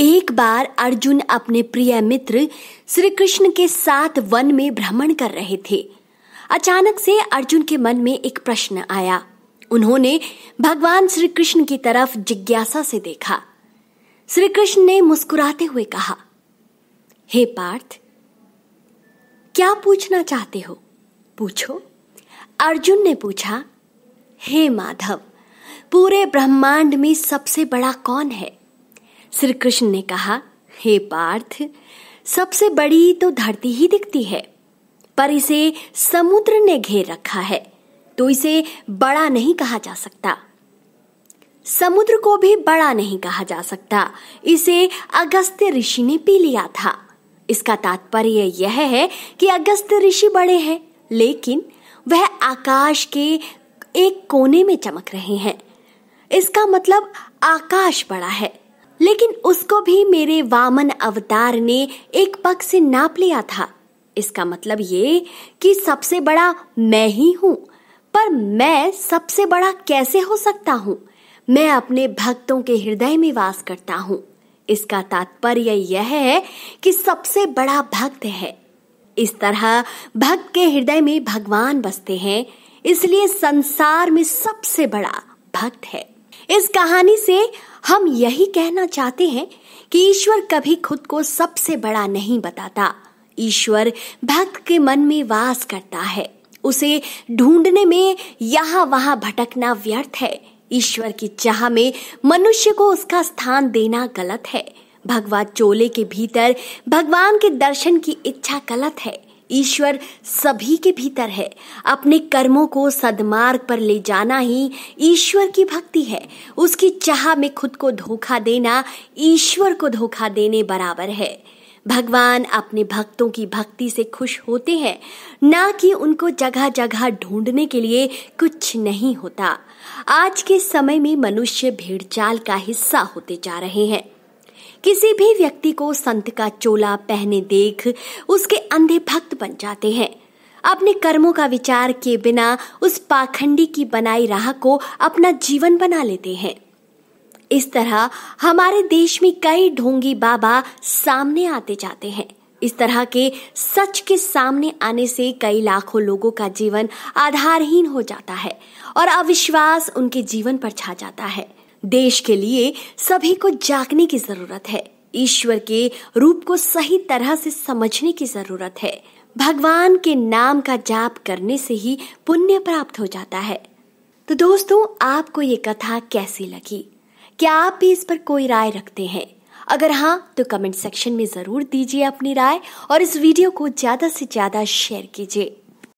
एक बार अर्जुन अपने प्रिय मित्र श्री कृष्ण के साथ वन में भ्रमण कर रहे थे। अचानक से अर्जुन के मन में एक प्रश्न आया। उन्होंने भगवान श्री कृष्ण की तरफ जिज्ञासा से देखा। श्री कृष्ण ने मुस्कुराते हुए कहा, हे पार्थ, क्या पूछना चाहते हो? पूछो। अर्जुन ने पूछा, हे माधव, पूरे ब्रह्मांड में सबसे बड़ा कौन है? श्री कृष्ण ने कहा, हे पार्थ, सबसे बड़ी तो धरती ही दिखती है, पर इसे समुद्र ने घेर रखा है, तो इसे बड़ा नहीं कहा जा सकता। समुद्र को भी बड़ा नहीं कहा जा सकता, इसे अगस्त्य ऋषि ने पी लिया था। इसका तात्पर्य यह है कि अगस्त्य ऋषि बड़े हैं, लेकिन वह आकाश के एक कोने में चमक रहे हैं। इसका मतलब आकाश बड़ा है, लेकिन उसको भी मेरे वामन अवतार ने एक पग से नाप लिया था। इसका मतलब ये कि सबसे बड़ा मैं ही हूं, पर मैं सबसे बड़ा कैसे हो सकता हूं? मैं अपने भक्तों के हृदय में वास करता हूं। इसका तात्पर्य यह है कि सबसे बड़ा भक्त है। इस तरह भक्त के हृदय में भगवान बसते हैं, इसलिए संसार में सबसे बड़ा भक्त है। इस कहानी से हम यही कहना चाहते हैं कि ईश्वर कभी खुद को सबसे बड़ा नहीं बताता। ईश्वर भक्त के मन में वास करता है। उसे ढूंढने में यहाँ वहां भटकना व्यर्थ है। ईश्वर की चाह में मनुष्य को उसका स्थान देना गलत है। भगवा चोले के भीतर भगवान के दर्शन की इच्छा गलत है। ईश्वर सभी के भीतर है। अपने कर्मों को सद्मार्ग पर ले जाना ही ईश्वर की भक्ति है। उसकी चाह में खुद को धोखा देना ईश्वर को धोखा देने बराबर है। भगवान अपने भक्तों की भक्ति से खुश होते हैं, ना कि उनको जगह जगह ढूंढने के लिए कुछ नहीं होता। आज के समय में मनुष्य भेड़चाल का हिस्सा होते जा रहे हैं। किसी भी व्यक्ति को संत का चोला पहने देख उसके अंधे भक्त बन जाते हैं। अपने कर्मों का विचार किए बिना उस पाखंडी की बनाई राह को अपना जीवन बना लेते हैं। इस तरह हमारे देश में कई ढोंगी बाबा सामने आते जाते हैं। इस तरह के सच के सामने आने से कई लाखों लोगों का जीवन आधारहीन हो जाता है और अविश्वास उनके जीवन पर छा जाता है। देश के लिए सभी को जागने की जरूरत है। ईश्वर के रूप को सही तरह से समझने की जरूरत है। भगवान के नाम का जाप करने से ही पुण्य प्राप्त हो जाता है। तो दोस्तों, आपको ये कथा कैसी लगी? क्या आप भी इस पर कोई राय रखते हैं? अगर हाँ, तो कमेंट सेक्शन में जरूर दीजिए अपनी राय और इस वीडियो को ज्यादा से ज्यादा शेयर कीजिए।